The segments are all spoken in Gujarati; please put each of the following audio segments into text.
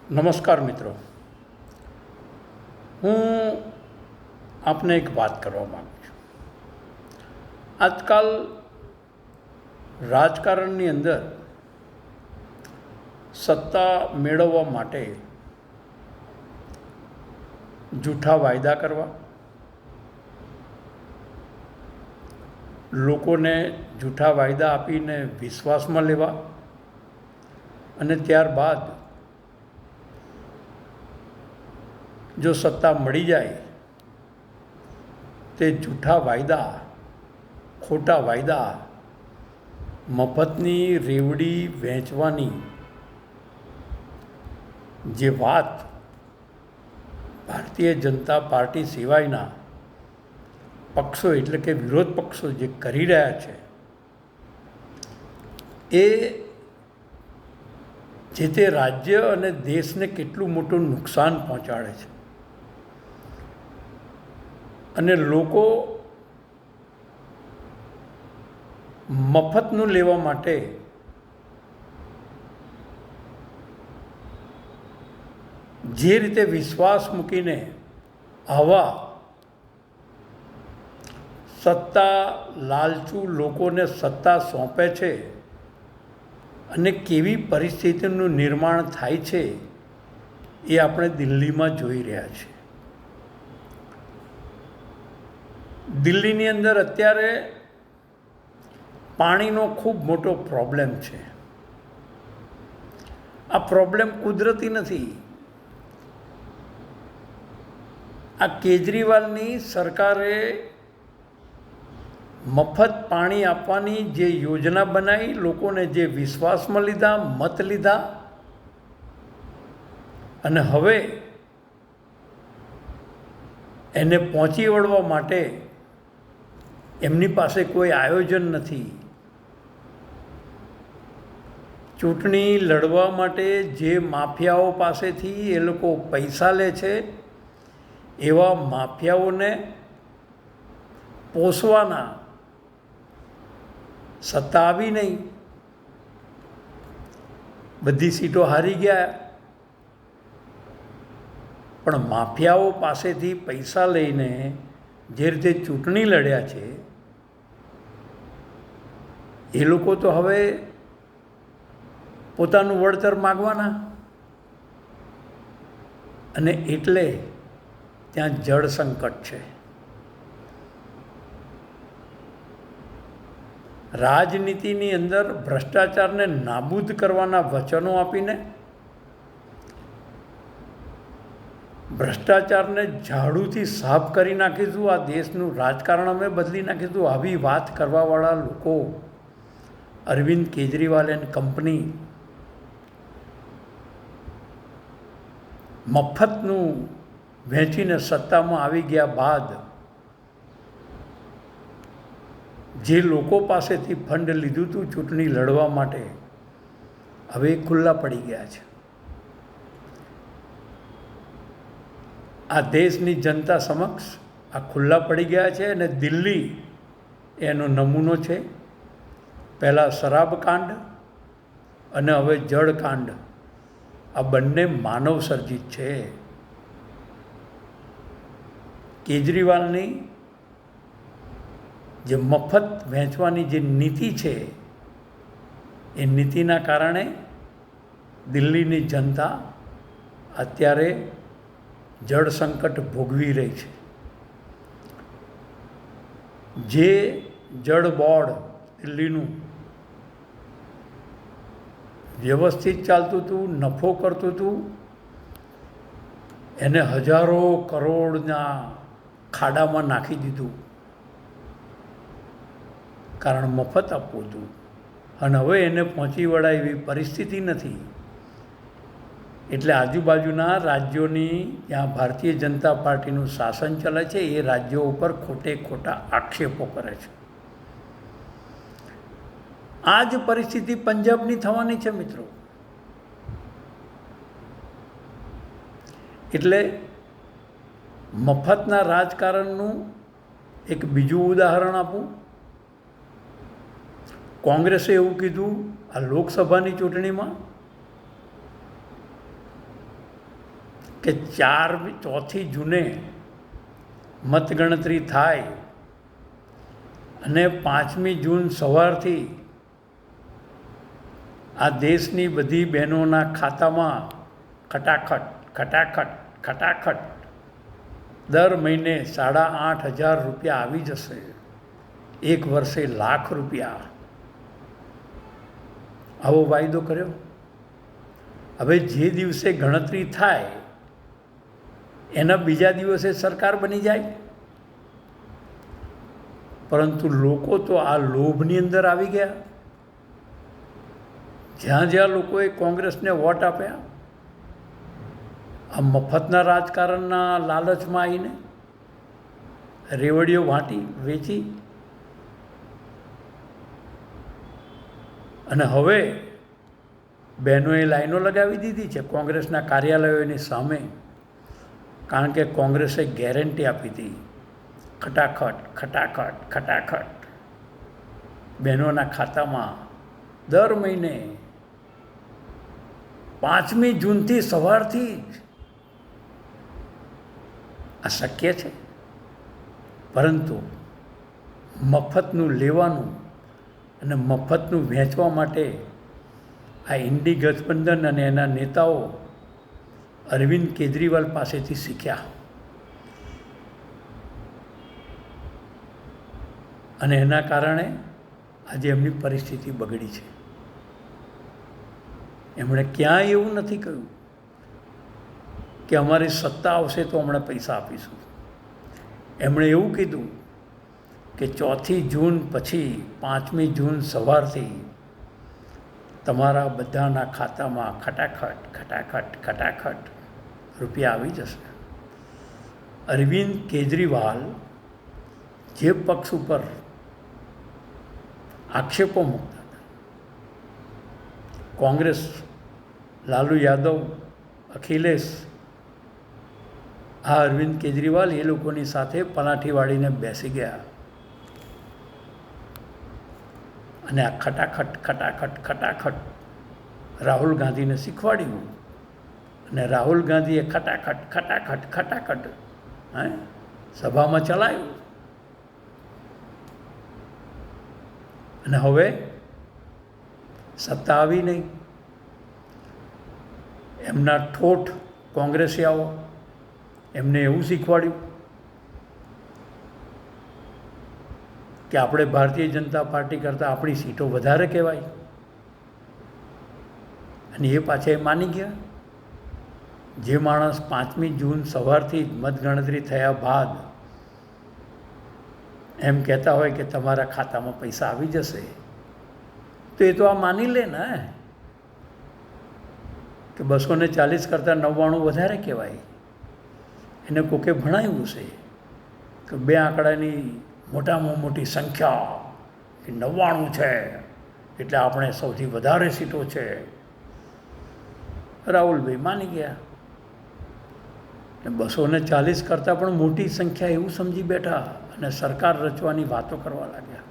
નમસ્કાર મિત્રો, હું આપને એક વાત કરવા માગું છું. આજકાલ રાજકારણની અંદર સત્તા મેળવવા માટે જૂઠા વાયદા કરવા, લોકોને જૂઠા વાયદા આપીને વિશ્વાસમાં લેવા અને ત્યારબાદ જો સત્તા મળી જાય તે જૂઠા વાયદા, ખોટા વાયદા, મફતની રેવડી વહેંચવાની જે વાત ભારતીય જનતા પાર્ટી સિવાયના પક્ષો એટલે કે વિરોધ પક્ષો જે કરી રહ્યા છે એ જે તે રાજ્ય અને દેશને કેટલું મોટું નુકસાન પહોંચાડે છે અને લોકો મફતનું લેવા માટે જે રીતે વિશ્વાસ મૂકીને આવા સત્તા લાલચુ લોકોને સત્તા સોંપે છે અને કેવી પરિસ્થિતિનું નિર્માણ થાય છે એ આપણે દિલ્હીમાં જોઈ રહ્યા છીએ. દિલ્હીની અંદર અત્યારે પાણીનો ખૂબ મોટો પ્રોબ્લેમ છે. આ પ્રોબ્લેમ કુદરતી નથી. આ કેજરીવાલની સરકારે મફત પાણી આપવાની જે યોજના બનાવી, લોકોને જે વિશ્વાસમાં લીધા, મત લીધા અને હવે એને પહોંચી વળવા માટે એમની પાસે કોઈ આયોજન નથી. ચૂંટણી લડવા માટે જે માફિયાઓ પાસેથી એ લોકો પૈસા લે છે એવા માફિયાઓને પોષવાના. સત્તા આવી નહીં, બધી સીટો હારી ગયા, પણ માફિયાઓ પાસેથી પૈસા લઈને જે રીતે ચૂંટણી લડ્યા છે એ લોકો તો હવે પોતાનું વળતર માગવાના. અને એટલે ત્યાં જળ સંકટ છે. રાજનીતિની અંદર ભ્રષ્ટાચારને નાબૂદ કરવાના વચનો આપીને, ભ્રષ્ટાચારને ઝાડુથી સાફ કરી નાખીશું, આ દેશનું રાજકારણ અમે બદલી નાખીશું, આવી વાત કરવાવાળા લોકો અરવિંદ કેજરીવાલ એન્ડ કંપની મફતનું વહેંચીને સત્તામાં આવી ગયા બાદ જે લોકો પાસેથી ફંડ લીધું હતું ચૂંટણી લડવા માટે, હવે ખુલ્લા પડી ગયા છે. આ દેશની જનતા સમક્ષ આ ખુલ્લા પડી ગયા છે અને દિલ્હી એનો નમૂનો છે. પહેલાં શરાબકાંડ અને હવે જળકાંડ, આ બંને માનવ સર્જિત છે. કેજરીવાલની જે મફત વહેંચવાની જે નીતિ છે એ નીતિના કારણે દિલ્હીની જનતા અત્યારે જળ સંકટ ભોગવી રહી છે. જે જળ બોર્ડ દિલ્હીનું વ્યવસ્થિત ચાલતું હતું, નફો કરતું હતું, એને હજારો કરોડના ખાડામાં નાખી દીધું, કારણ મફત આપવું હતું. અને હવે એને પહોંચી વળાય એવી પરિસ્થિતિ નથી. એટલે આજુબાજુના રાજ્યોની ત્યાં ભારતીય જનતા પાર્ટીનું શાસન ચાલે છે એ રાજ્યો ઉપર ખોટે ખોટા આક્ષેપો કરે છે. આ જ પરિસ્થિતિ પંજાબની થવાની છે મિત્રો. એટલે મફતના રાજકારણનું એક બીજું ઉદાહરણ આપું. કોંગ્રેસે એવું કીધું આ લોકસભાની ચૂંટણીમાં કે 4મી જૂને મતગણતરી થાય અને 5મી જૂન સવારથી આ દેશની બધી બહેનોના ખાતામાં ખટાખટ દર મહિને 8,500 રૂપિયા આવી જશે. એક વર્ષે લાખ રૂપિયા. આવો વાયદો કર્યો. હવે જે દિવસે ગણતરી થાય એના બીજા દિવસે સરકાર બની જાય. પરંતુ લોકો તો આ લોભની અંદર આવી ગયા. જ્યાં જ્યાં લોકોએ કોંગ્રેસને વોટ આપ્યા, આ મફતના રાજકારણના લાલચમાં આવીને રેવડીઓ વેચી અને હવે બહેનોએ લાઈનો લગાવી દીધી છે કોંગ્રેસના કાર્યાલયોની સામે. કારણ કે કોંગ્રેસે ગેરંટી આપી હતી, ખટાખટ બહેનોના ખાતામાં દર મહિને 5મી જૂનથી સવારથી જ. આ શક્ય છે, પરંતુ મફતનું લેવાનું અને મફતનું વહેંચવા માટે આ ઇન્ડી ગઠબંધન અને એના નેતાઓ અરવિંદ કેજરીવાલ પાસેથી શીખ્યા. અને એના કારણે આજે એમની પરિસ્થિતિ બગડી છે. એમણે ક્યાંય એવું નથી કહ્યું કે અમારી સત્તા આવશે તો અમને પૈસા આપીશું. એમણે એવું કીધું કે 4 જૂન પછી 5મી જૂન સવારથી તમારા બધાના ખાતામાં ખટાખટ રૂપિયા આવી જશે. અરવિંદ કેજરીવાલ જે પક્ષ ઉપર આક્ષેપો મૂકતા હતા, કોંગ્રેસ, લાલુ યાદવ, અખિલેશ, આ અરવિંદ કેજરીવાલ એ લોકોની સાથે પલાઠી વાળીને બેસી ગયા અને આ ખટાખટ રાહુલ ગાંધીને શીખવાડ્યું. અને રાહુલ ગાંધીએ ખટાખટ સભામાં ચલાવ્યું. અને હવે સત્તા આવી નહીં. એમના ઠોઠ કોંગ્રેસીઓ એમને એવું શીખવાડ્યું કે આપણે ભારતીય જનતા પાર્ટી કરતાં આપણી સીટો વધારે કહેવાય. અને એ પાછા માની ગયા. જે માણસ 5મી જૂન સવારથી જ મતગણતરી થયા બાદ એમ કહેતા હોય કે તમારા ખાતામાં પૈસા આવી જશે, તો એ તો આ માની લે ને કે 240 કરતાં 99 વધારે કહેવાય. એને કોકે ભણાવ્યું છે કે 2 આંકડાની મોટામાં મોટી સંખ્યા એ 99 છે, એટલે આપણે સૌથી વધારે સીટો છે. રાહુલભાઈ માની ગયા. 240 કરતાં પણ મોટી સંખ્યા એવું સમજી બેઠા અને સરકાર રચવાની વાતો કરવા લાગ્યા.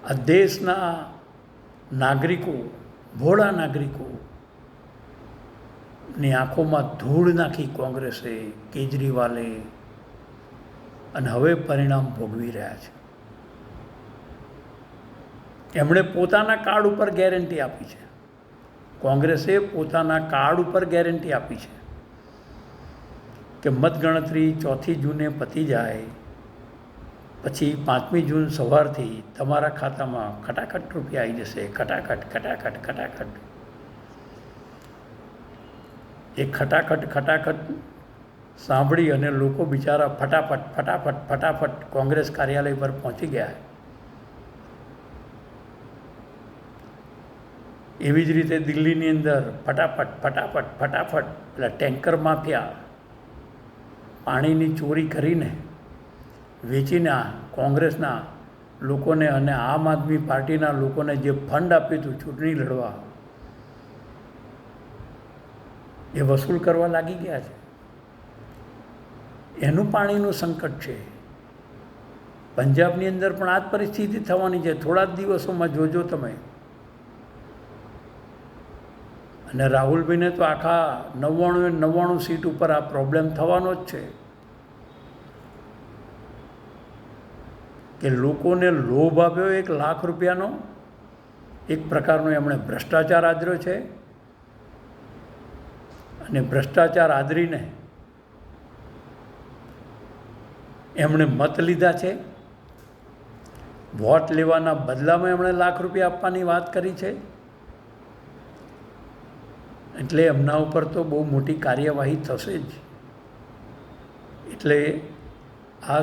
આ દેશના નાગરિકો, ભોળા નાગરિકો ની આંખોમાં ધૂળ નાખી કોંગ્રેસે, કેજરીવાલે, અને હવે પરિણામ ભોગવી રહ્યા છે. એમણે પોતાના કાર્ડ ઉપર ગેરંટી આપી છે. કોંગ્રેસે પોતાના કાર્ડ ઉપર ગેરંટી આપી છે કે મતગણતરી 4 જૂને પતી જાય પછી 5મી જૂન સવારથી તમારા ખાતામાં ખટાખટ રૂપિયા આવી જશે. ખટાખટ. એ ખટાખટ સાંભળી અને લોકો બિચારા ફટાફટ કોંગ્રેસ કાર્યાલય પર પહોંચી ગયા. એવી જ રીતે દિલ્હીની અંદર ફટાફટ પેલા ટેન્કર માફિયા પાણીની ચોરી કરીને વેચીને કોંગ્રેસના લોકોને અને આમ આદમી પાર્ટીના લોકોને જે ફંડ આપ્યું હતું ચૂંટણી લડવા, એ વસૂલ કરવા લાગી ગયા છે. એનું પાણીનું સંકટ છે. પંજાબની અંદર પણ આ જ પરિસ્થિતિ થવાની છે. થોડા જ દિવસોમાં જોજો તમે. અને રાહુલભાઈને તો આખા 99 સીટ ઉપર આ પ્રોબ્લેમ થવાનો જ છે કે લોકોને લોભ આપ્યો 1 લાખ રૂપિયાનો, એક પ્રકારનો એમણે ભ્રષ્ટાચાર આદર્યો છે અને ભ્રષ્ટાચાર આદરીને એમણે મત લીધા છે. વોટ લેવાના બદલામાં એમણે ₹1 લાખ આપવાની વાત કરી છે. એટલે એમના ઉપર તો બહુ મોટી કાર્યવાહી થશે જ. એટલે આ